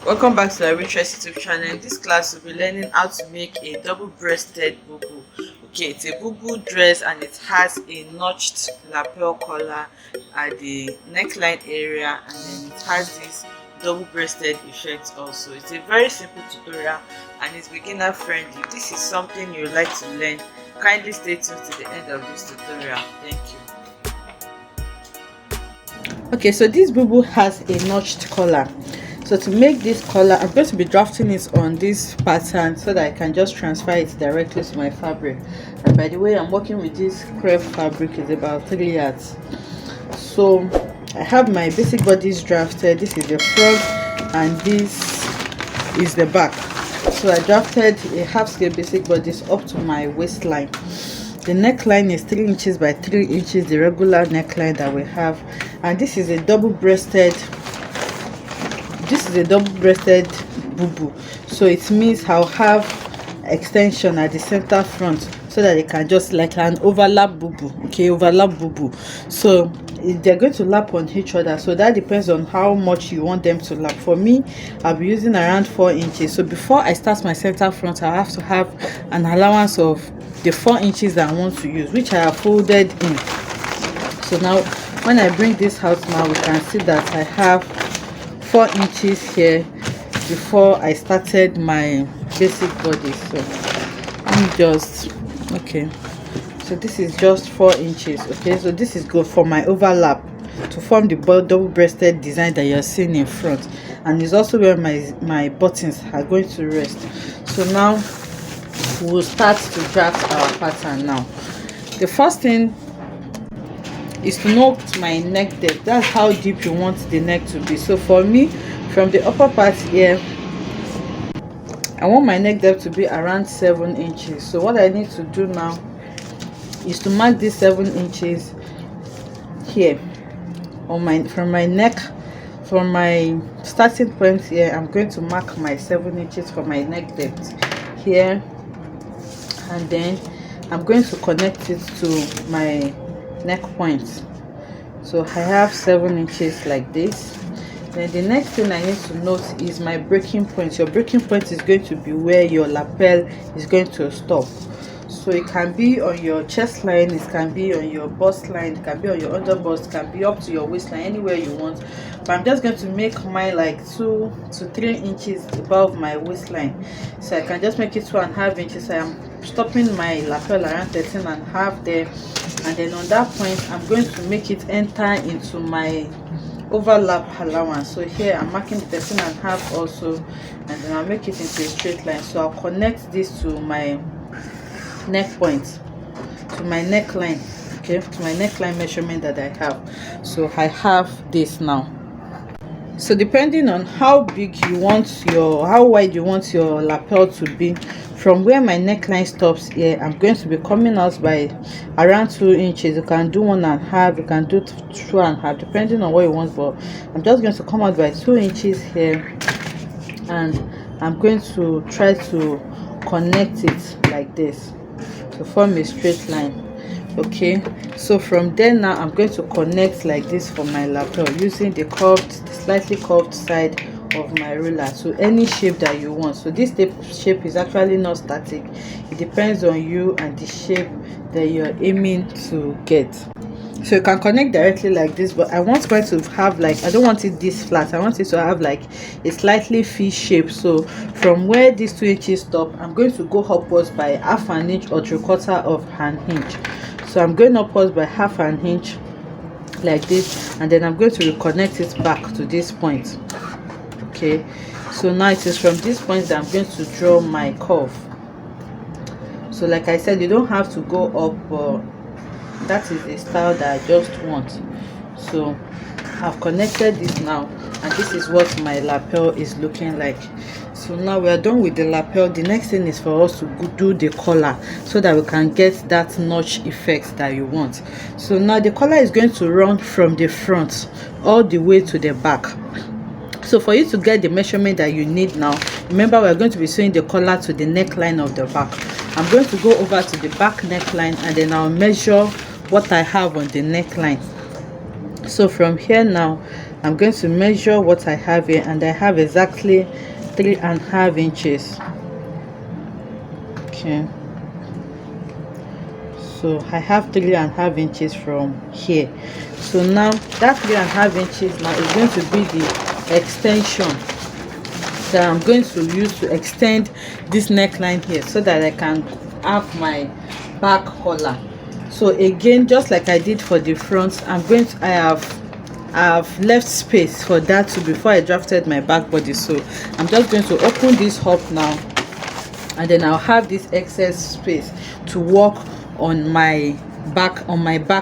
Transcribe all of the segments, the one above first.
Welcome back to our Richest YouTube channel. In this class, we'll be learning how to make a double-breasted bubu. Okay, it's a bubu dress and it has a notched lapel collar at the neckline area, and then it has this double-breasted effect also. It's a very simple tutorial and it's beginner friendly. If this is something you would like to learn, kindly stay tuned to the end of this tutorial. Thank you. Okay, so this bubu has a notched collar. So to make this collar, I'm going to be drafting it on this pattern so that I can just transfer it directly to my fabric. And by the way, I'm working with this crepe fabric. It's about 3 yards. So I have my basic bodies drafted. This is the front and this is the back. So I drafted a half scale basic bodies up to my waistline. The neckline is 3 inches by 3 inches, the regular neckline that we have. And this is a double-breasted bubu, so it means I'll have extension at the center front so that they can just like an overlap bubu. Okay, overlap bubu. So they're going to lap on each other, so that depends on how much you want them to lap. For me, I'll be using around 4 inches. So before I start my center front, I have to have an allowance of the 4 inches that I want to use, which I have folded in. So now when I bring this out now, we can see that I have 4 inches here before I started my basic body. So let me just, okay, so this is just 4 inches. Okay, so this is good for my overlap to form the double-breasted design that you're seeing in front, and it's also where my buttons are going to rest. So now we'll start to draft our pattern. Now the first thing is to note my neck depth. That's how deep you want the neck to be. So for me, from the upper part here, I want my neck depth to be around 7 inches. So what I need to do now is to mark this 7 inches here on from my neck, from my starting point here. I'm going to mark my 7 inches for my neck depth here, and then I'm going to connect it to my neck point. So I have 7 inches like this. Then the next thing I need to note is my breaking point. Your breaking point is going to be where your lapel is going to stop. So it can be on your chest line, it can be on your bust line, it can be on your under bust, it can be up to your waistline, anywhere you want. But I'm just going to make mine like 2 to 3 inches above my waistline. So I can just make it 2.5 inches. I am stopping my lapel around 13.5 there, and then on that point I'm going to make it enter into my overlap allowance. So here I'm marking the 13.5 also, and then I'll make it into a straight line. So I'll connect this to my neck point, to my neckline, okay, to my neckline measurement that I have. So I have this now. So depending on how big you want how wide you want your lapel to be, from where my neckline stops here, I'm going to be coming out by around 2 inches. You can do 1.5, you can do 2.5, depending on what you want, but I'm just going to come out by 2 inches here, and I'm going to try to connect it like this to form a straight line. Okay, so from there now I'm going to connect like this for my lapel using the slightly curved side of my ruler to any shape that you want. So this shape is actually not static, it depends on you and the shape that you're aiming to get. So you can connect directly like this, but I want mine to have like, I don't want it this flat, I want it to have like a slightly V shape. So from where these 2 inches stop, I'm going to go upwards by 1/2 inch or 3/4 of an inch. So I'm going upwards by 1/2 inch like this, and then I'm going to reconnect it back to this point. Okay, so now it is from this point that I'm going to draw my curve. So like I said, you don't have to go up, but that is a style that I just want. So I've connected this now, and this is what my lapel is looking like. So now we are done with the lapel. The next thing is for us to do the collar so that we can get that notch effect that you want. So now the collar is going to run from the front all the way to the back. So for you to get the measurement that you need now, remember we're going to be sewing the collar to the neckline of the back. I'm going to go over to the back neckline, and then I'll measure what I have on the neckline. So from here now I'm going to measure what I have here, and I have exactly 3.5 inches. Okay, so I have 3.5 inches from here. So now that 3.5 inches now is going to be the extension that I'm going to use to extend this neckline here, so that I can have my back collar. So again, just like I did for the front, I have left space for that too before I drafted my back body. So I'm just going to open this up now, and then I'll have this excess space to work on my back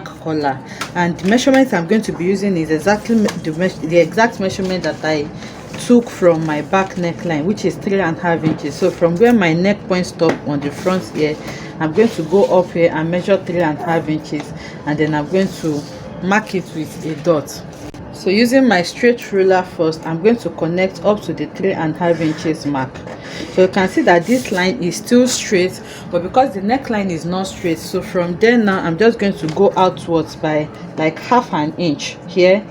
collar. And the measurement I'm going to be using is exactly the exact measurement that I took from my back neckline, which is 3.5 inches. So from where my neck point stop on the front here, I'm going to go up here and measure 3.5 inches, and then I'm going to mark it with a dot. So using my straight ruler first, I'm going to connect up to the 3.5 inches mark. So you can see that this line is still straight, but because the neckline is not straight, so from there now I'm just going to go outwards by like 1/2 inch here,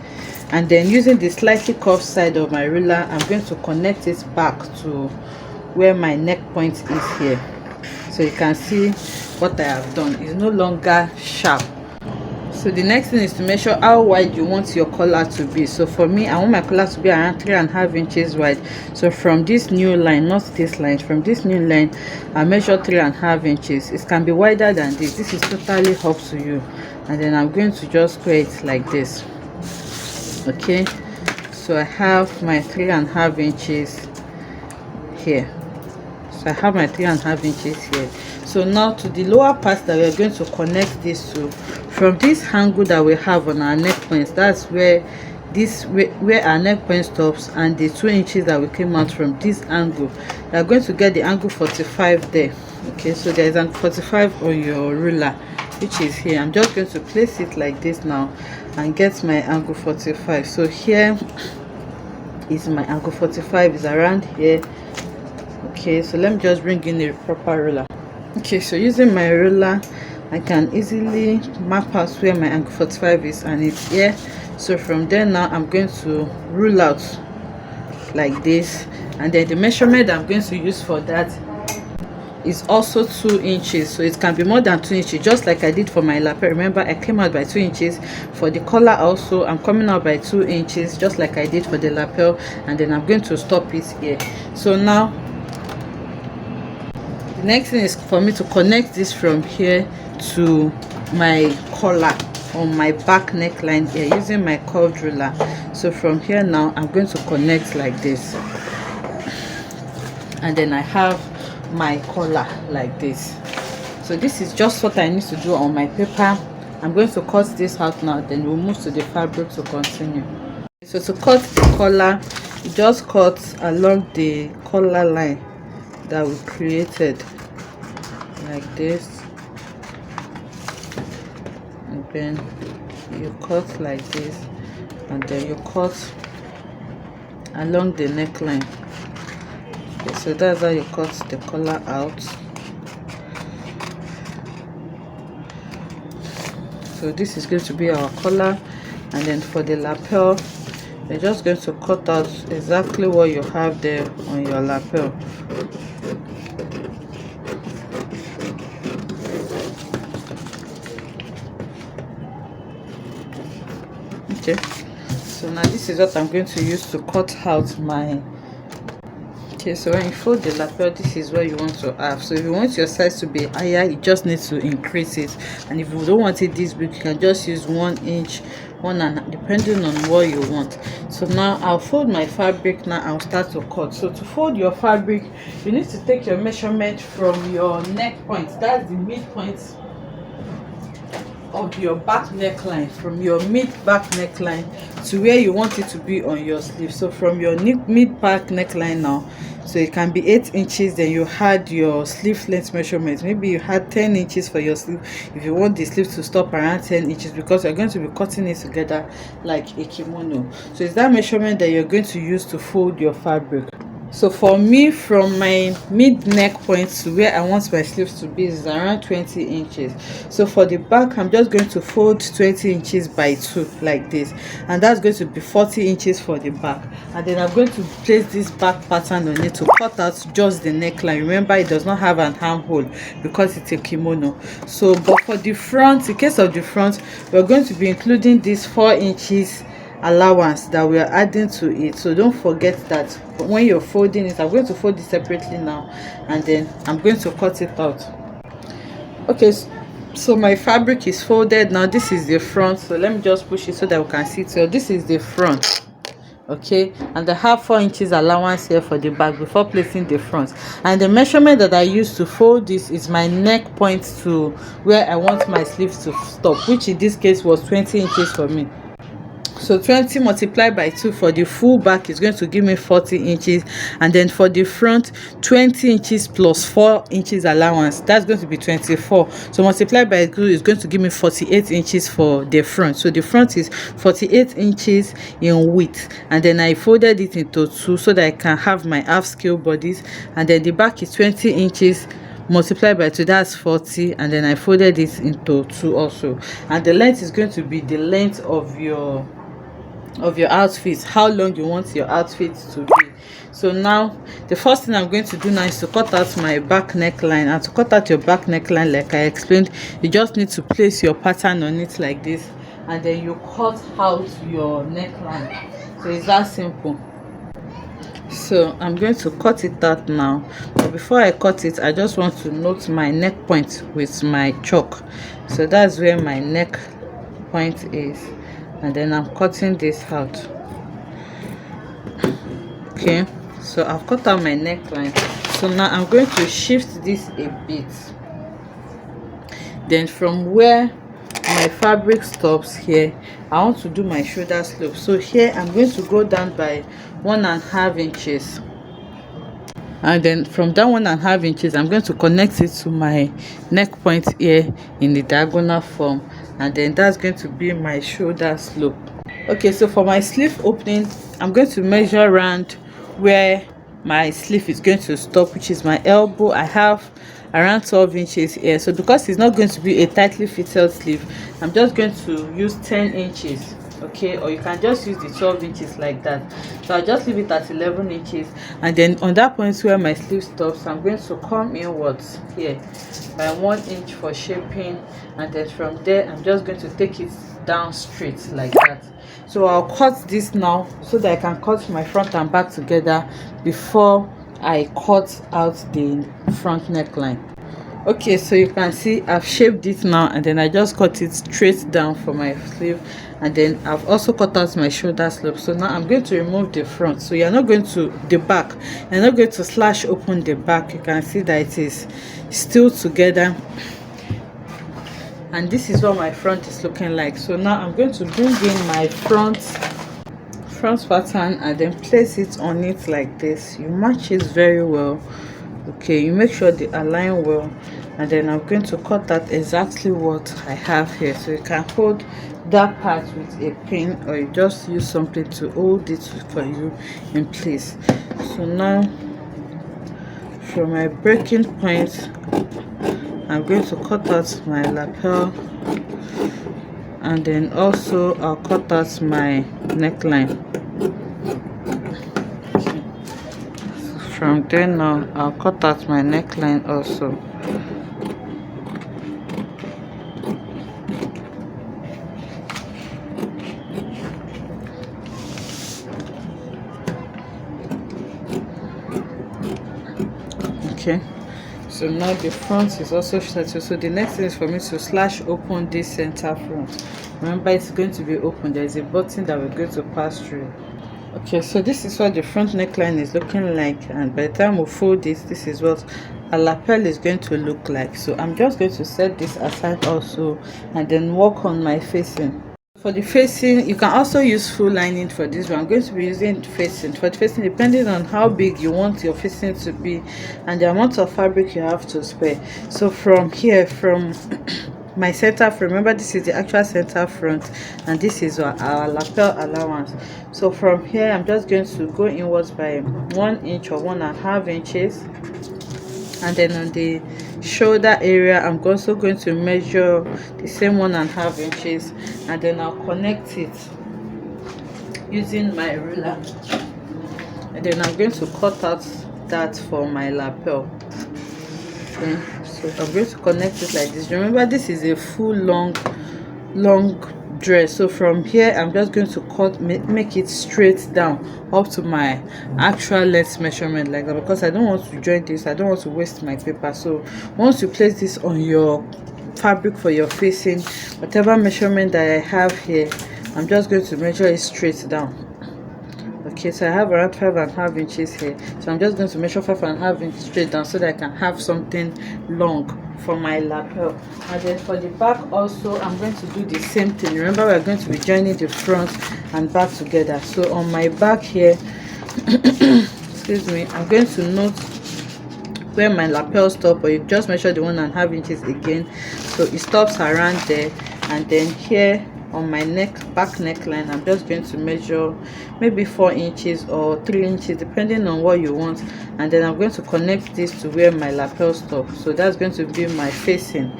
and then using the slightly curved side of my ruler, I'm going to connect it back to where my neck point is here. So you can see what I have done is no longer sharp. So the next thing is to measure how wide you want your collar to be. So for me, I want my collar to be around 3.5 inches wide. So from this new line, not this line, from this new line, I measure 3.5 inches. It can be wider than this. This is totally up to you. And then I'm going to just square it like this. Okay, so I have my 3.5 inches here. So I have my 3.5 inches here. So now to the lower part that we are going to connect this to, from this angle that we have on our neck points, that's where our neck point stops, and the 2 inches that we came out from this angle, you are going to get the angle 45 there. Okay, so there is an 45 on your ruler, which is here. I'm just going to place it like this now and get my angle 45. So here is my angle 45, is around here. Okay, so let me just bring in a proper ruler. Okay, so using my ruler, I can easily map out where my angle 45 is, and it's here. So from there now I'm going to rule out like this, and then the measurement I'm going to use for that is also 2 inches. So it can be more than 2 inches, just like I did for my lapel. Remember, I came out by 2 inches. For the collar also, I'm coming out by 2 inches, just like I did for the lapel, and then I'm going to stop it here. So now the next thing is for me to connect this from here to my collar on my back neckline here using my curved ruler. So from here now I'm going to connect like this, and then I have my collar like this. So this is just what I need to do on my paper. I'm going to cut this out now, then we'll move to the fabric to continue. So to cut the collar, you just cut along the collar line that we created like this, and then you cut like this, and then you cut along the neckline. Okay, so that's how you cut the collar out. So this is going to be our collar, and then for the lapel, you're just going to cut out exactly what you have there on your lapel. Okay, so now this is what I'm going to use to cut out my. Okay, so when you fold the lapel, this is what you want to have. So if you want your size to be higher, you just need to increase it, and if you don't want it this big, you can just use 1 inch, 1.5, depending on what you want. So now I'll fold my fabric. Now I'll start to cut. So to fold your fabric, you need to take your measurement from your neck point, that's the midpoint of your back neckline, from your mid back neckline to where you want it to be on your sleeve. So from your mid back neckline now, so it can be 8 inches, then you had your sleeve length measurement. Maybe you had 10 inches for your sleeve if you want the sleeve to stop around 10 inches, because you're going to be cutting it together like a kimono. So it's that measurement that you're going to use to fold your fabric. So for me, from my mid neck point to where I want my sleeves to be is around 20 inches. So for the back, I'm just going to fold 20 inches by 2 like this, and that's going to be 40 inches for the back. And then I'm going to place this back pattern on it to cut out just the neckline. Remember, it does not have an armhole because it's a kimono. So but for the front, in case of the front, we're going to be including this 4 inches allowance that we are adding to it. So don't forget that when you're folding it, I'm going to fold it separately now, and then I'm going to cut it out. Okay, so my fabric is folded now. This is the front, so let me just push it so that we can see it. So this is the front, okay, and I have 4 inches allowance here for the back before placing the front. And the measurement that I use to fold this is my neck point to where I want my sleeves to stop, which in this case was 20 inches for me. So 20 multiplied by 2 for the full back is going to give me 40 inches, and then for the front, 20 inches plus 4 inches allowance, that's going to be 24. So multiplied by 2 is going to give me 48 inches for the front. So the front is 48 inches in width, and then I folded it into 2 so that I can have my half scale bodies, and then the back is 20 inches multiplied by 2, that's 40, and then I folded it into 2 also. And the length is going to be the length of your outfit, how long you want your outfit to be. So now the first thing I'm going to do now is to cut out my back neckline. And to cut out your back neckline, like I explained, you just need to place your pattern on it like this, and then you cut out your neckline. So it's that simple. So I'm going to cut it out now, but before I cut it, I just want to note my neck point with my chalk. So that's where my neck point is, and then I'm cutting this out. Okay, so I've cut out my neckline. So now I'm going to shift this a bit. Then from where my fabric stops here, I want to do my shoulder slope. So here I'm going to go down by 1.5 inches, and then from that 1.5 inches I'm going to connect it to my neck point here in the diagonal form, and then that's going to be my shoulder slope. Okay, so for my sleeve opening, I'm going to measure around where my sleeve is going to stop, which is my elbow. I have around 12 inches here. So because it's not going to be a tightly fitted sleeve, I'm just going to use 10 inches, okay, or you can just use the 12 inches like that. So I'll just leave it at 11 inches, and then on that point where my sleeve stops, I'm going to come inwards here by 1 inch for shaping, and then from there I'm just going to take it down straight like that. So I'll cut this now so that I can cut my front and back together before I cut out the front neckline. Okay, so you can see I've shaped it now, and then I just cut it straight down for my sleeve, and then I've also cut out my shoulder slope. So now I'm going to remove the front. So you're not going to the back, you're not going to slash open the back. You can see that it is still together, and this is what my front is looking like. So now I'm going to bring in my front pattern and then place it on it like this. You match it very well, okay, you make sure they align well, and then I'm going to cut out exactly what I have here. So you can hold that part with a pin, or you just use something to hold it for you in place. So now from my breaking point, I'm going to cut out my lapel, and then also I'll cut out my neckline. From there now I'll cut out my neckline also. Okay, so now the front is also started. So the next thing is for me to slash open this center front. Remember, it's going to be open. There is a button that we're going to pass through. Okay, so this is what the front neckline is looking like, and by the time we fold this is what a lapel is going to look like. So I'm just going to set this aside also, and then work on my facing. For the facing, you can also use full lining for this one. I'm going to be using facing. For the facing, depending on how big you want your facing to be and the amount of fabric you have to spare. So from here, from my center front. Remember, this is the actual center front, and this is our lapel allowance. So from here I'm just going to go inwards by 1 inch or 1.5 inches, and then on the shoulder area I'm also going to measure the same 1.5 inches, and then I'll connect it using my ruler, and then I'm going to cut out that for my lapel. Okay, so I'm going to connect it like this. Remember, this is a full long dress, so from here I'm just going to cut, make it straight down up to my actual length measurement like that, because I don't want to join this, I don't want to waste my paper. So once you place this on your fabric for your facing, whatever measurement that I have here, I'm just going to measure it straight down. Okay, so I have around 5.5 inches here, so I'm just going to measure 5.5 inches straight down so that I can have something long for my lapel. And then for the back also I'm going to do the same thing. Remember, we're going to be joining the front and back together. So on my back here excuse me, I'm going to note where my lapel stop, or you just measure the 1.5 inches again, so it stops around there. And then here on my back neckline I'm just going to measure maybe 4 inches or 3 inches depending on what you want, and then I'm going to connect this to where my lapel stops. So that's going to be my facing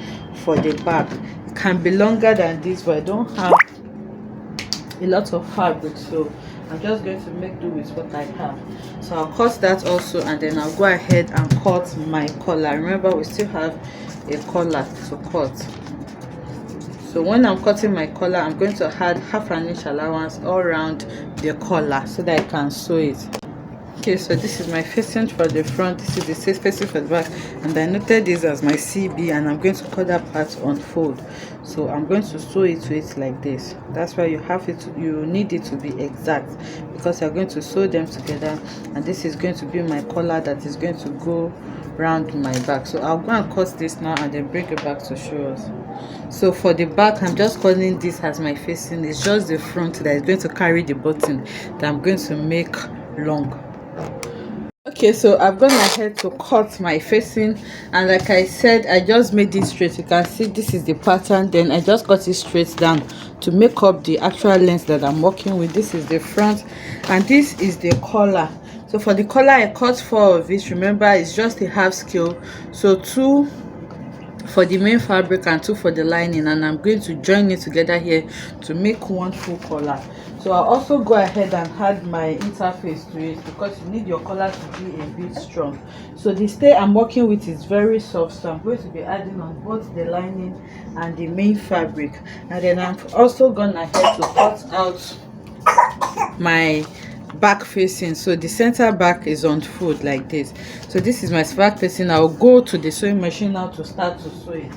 for the back. It can be longer than this, but I don't have a lot of fabric, so I'm just going to make do with what I have. So I'll cut that also, and then I'll go ahead and cut my collar. Remember, we still have a collar to cut. So when I'm cutting my collar, I'm going to add 1/2 inch allowance all around the collar so that I can sew it. Okay, so this is my facing for the front, this is the facing for the back, and I noted this as my CB, and I'm going to cut that part unfold. So I'm going to sew it to it like this. That's why you have it, you need it to be exact, because you're going to sew them together, and this is going to be my collar that is going to go round my back. So I'll go and cut this now and then bring it back to show us. So for the back, I'm just calling this as my facing. It's just the front that is going to carry the button that I'm going to make long. Okay, so I've gone ahead to cut my facing, and like I said, I just made it straight. You can see this is the pattern, then I just cut it straight down to make up the actual length that I'm working with. This is the front, and this is the collar. So for the collar, I cut 4 of it. Remember, it's just a half scale, so 2 for the main fabric and 2 for the lining, and I'm going to join it together here to make 1 full collar. So I'll also go ahead and add my interface to it, because you need your collar to be a bit strong. So the stay I'm working with is very soft, so I'm going to be adding on both the lining and the main fabric. And then I'm also gonna ahead to cut out my back facing. So the center back is on fold like this. So this is my back facing. I'll go to the sewing machine now to start to sew it.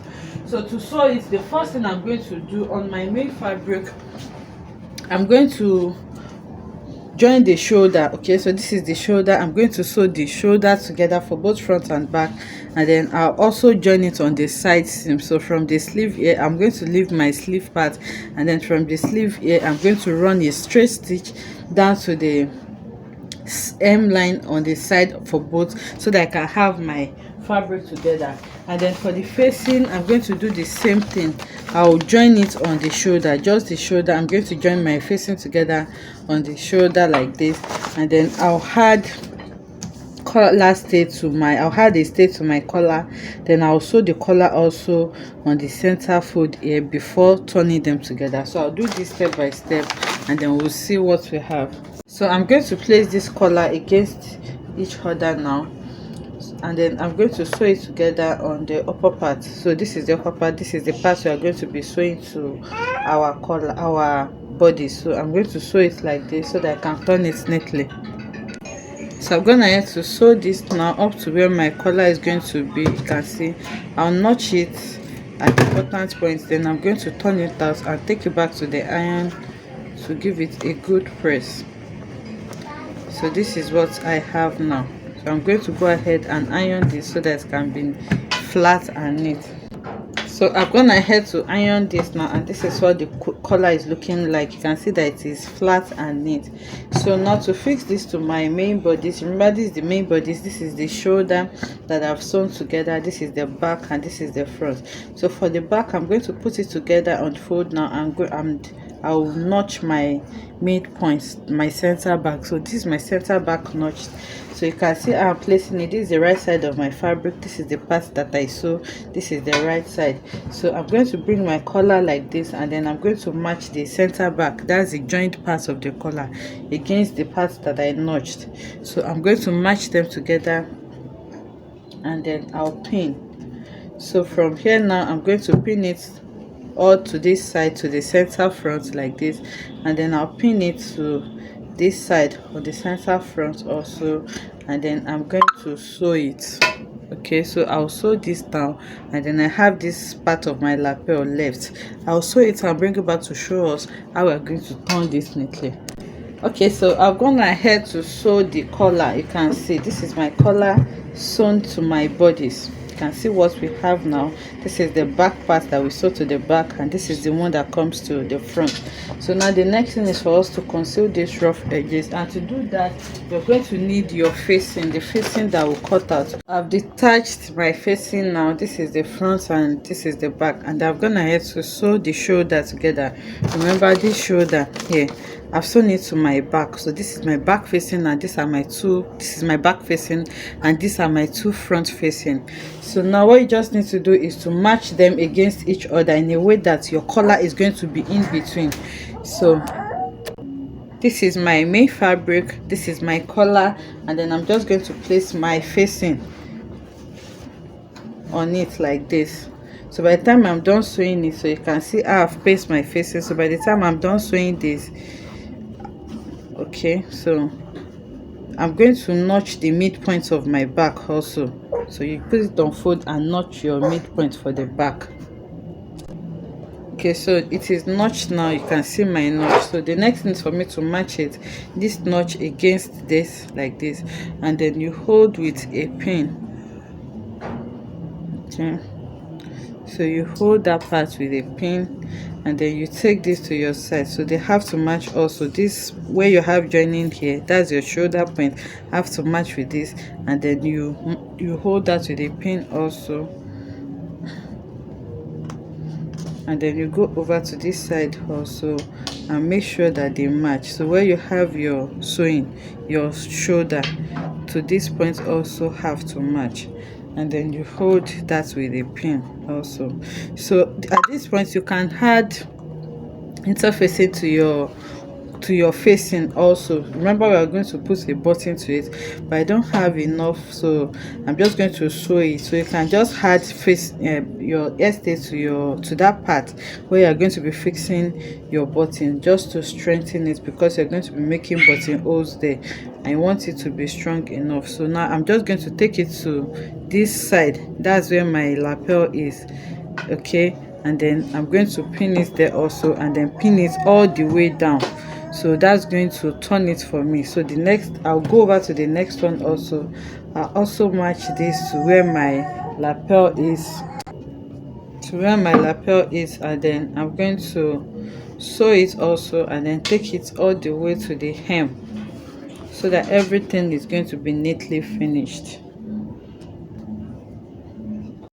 So to sew it, the first thing I'm going to do on my main fabric, I'm going to join the shoulder. Okay, so this is the shoulder. I'm going to sew the shoulder together for both front and back, and then I'll also join it on the side seam. So from the sleeve here, I'm going to leave my sleeve part, and then from the sleeve here, I'm going to run a straight stitch down to the hem line on the side for both, so that I can have my fabric together. And then for the facing, I'm going to do the same thing. I'll join it on the shoulder, just the shoulder. I'm going to join my facing together on the shoulder like this, and then I'll add collar stay to my, I'll add a stay to my collar. Then I'll sew the collar also on the center fold here before turning them together. So I'll do this step by step, and then we'll see what we have. So I'm going to place this collar against each other now, and then I'm going to sew it together on the upper part. So this is the upper part, this is the part we are going to be sewing to our collar, our body. So I'm going to sew it like this so that I can turn it neatly. So I'm gonna have to sew this now up to where my collar is going to be. You can see I'll notch it at important points, then I'm going to turn it out and take it back to the iron to give it a good press. So this is what I have now. So I'm going to go ahead and iron this so that it can be flat and neat. So I've gone ahead to iron this now, and this is what the collar is looking like. You can see that it is flat and neat. So now to fix this to my main bodice, remember this is the main bodice, this is the shoulder that I've sewn together, this is the back, and this is the front. So for the back, I'm going to put it together, unfold now, and I'll notch my midpoints, my center back. So this is my center back notched. So you can see I'm placing it. This is the right side of my fabric, this is the part that I sew, this is the right side. So I'm going to bring my collar like this, and then I'm going to match the center back, that's the joint part of the collar, against the part that I notched. So I'm going to match them together, and then I'll pin. So from here now, I'm going to pin it all to this side, to the center front like this, and then I'll pin it to this side or the center front also, and then I'm going to sew it. Okay, so I'll sew this down, and then I have this part of my lapel left. I'll sew it and bring it back to show us how we're going to turn this neatly. Okay, so I've gone ahead to sew the collar. You can see this is my collar sewn to my bodice. You can see what we have now. This is the back part that we sew to the back, and this is the one that comes to the front. So now the next thing is for us to conceal these rough edges, and to do that you're going to need your facing, the facing that will cut out. I've detached my facing now. This is the front and this is the back, and I've gone ahead to sew the shoulder together. Remember this shoulder here, I've sewn it to my back. So this is my back facing, and these are my two, this is my back facing, and these are my two front facing. So now what you just need to do is to match them against each other in a way that your collar is going to be in between. So this is my main fabric, this is my collar, and then I'm just going to place my facing on it like this. So by the time I'm done sewing it, so you can see how I've placed my facing. So by the time I'm done sewing this, okay, so I'm going to notch the midpoint of my back also. So you put it on fold and notch your midpoint for the back. Okay, so it is notched now. You can see my notch. So the next thing is for me to match it, this notch against this like this, and then you hold with a pin. Okay, so you hold that part with a pin, and then you take this to your side. So they have to match also. This where you have joining here, that's your shoulder point, have to match with this, and then you hold that with a pin also, and then you go over to this side also and make sure that they match. So where you have your sewing, your shoulder to this point also have to match, and then you hold that with a pin also. So at this point you can add interfacing to your facing also. Remember we are going to put a button to it, but I don't have enough, so I'm just going to sew it. So you can just add your hairstay to that part where you are going to be fixing your button, just to strengthen it, because you're going to be making buttonholes there. I want it to be strong enough. So now I'm just going to take it to this side, that's where my lapel is. Okay, and then I'm going to pin it there also, and then pin it all the way down. So that's going to turn it for me. So the next, I'll go over to the next one also. I'll also match this to where my lapel is, and then I'm going to sew it also, and then take it all the way to the hem, so that everything is going to be neatly finished.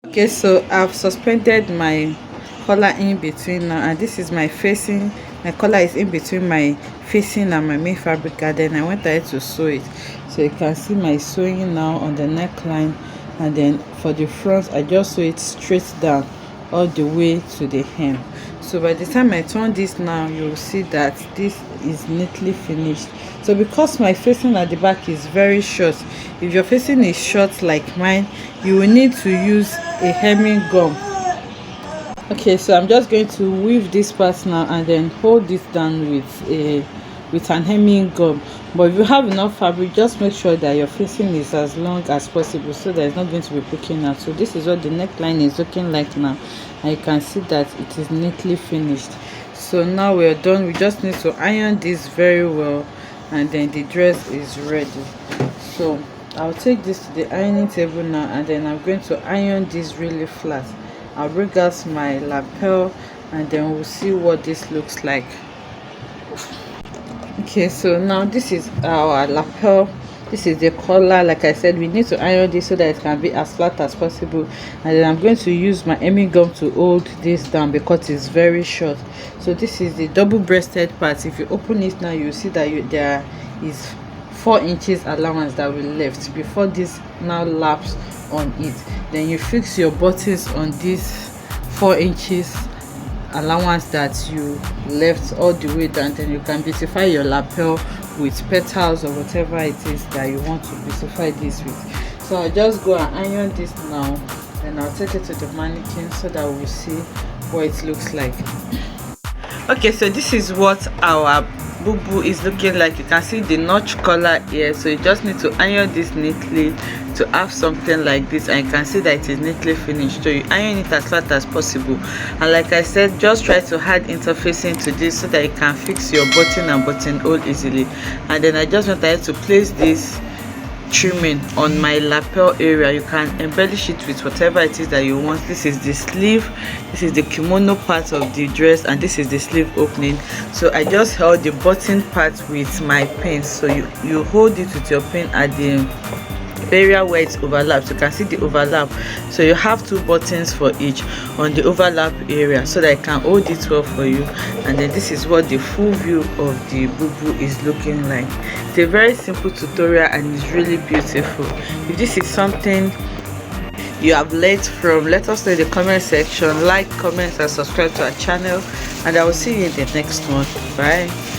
Okay, so I've suspended my collar in between now, and this is my facing. My collar is in between my facing and my main fabric, and then I went ahead to sew it. So you can see my sewing now on the neckline, and then for the front I just sew it straight down all the way to the hem. So by the time I turn this now, you'll see that this is neatly finished. So because my facing at the back is very short, if your facing is short like mine, you will need to use a hemming gum. Okay, so I'm just going to weave this part now, and then hold this down with an hemming gum. But if you have enough fabric, just make sure that your facing is as long as possible, so that it's not going to be poking out. So this is what the neckline is looking like now, and you can see that it is neatly finished. So now we're done. We just need to iron this very well, and then the dress is ready. So I'll take this to the ironing table now, and then I'm going to iron this really flat. I'll bring out my lapel and then we'll see what this looks like. Okay, so now this is our lapel. This is the collar. Like I said, we need to iron this so that it can be as flat as possible, and then I'm going to use my hemming gum to hold this down because it's very short. So this is the double-breasted part. If you open it now, you see that there is 4 inches allowance that we left before this now laps on it. Then you fix your buttons on this 4 inches allowance that you left all the way down. Then you can beautify your lapel with petals or whatever it is that you want to beautify this with. So I'll just go and iron this now, and I'll take it to the mannequin so that we'll see what it looks like. Okay, so this is what our bubu is looking like. You can see the notch collar here, so you just need to iron this neatly to have something like this, and you can see that it is neatly finished. So you iron it as flat as possible, and like I said, just try to add interfacing to this so that you can fix your button and buttonhole easily. And then I just wanted to place this trimming on my lapel area. You can embellish it with whatever it is that you want. This is the sleeve, this is the kimono part of the dress, and this is the sleeve opening. So I just held the button part with my pin. So you hold it with your pin at the area where it overlaps. You can see the overlap, so you have 2 buttons for each on the overlap area so that I can hold it well for you. And then this is what the full view of the bubu is looking like. It's a very simple tutorial and it's really beautiful. If this is something you have learned from, let us know in the comment section. Like, comment and subscribe to our channel, and I will see you in the next one. Bye.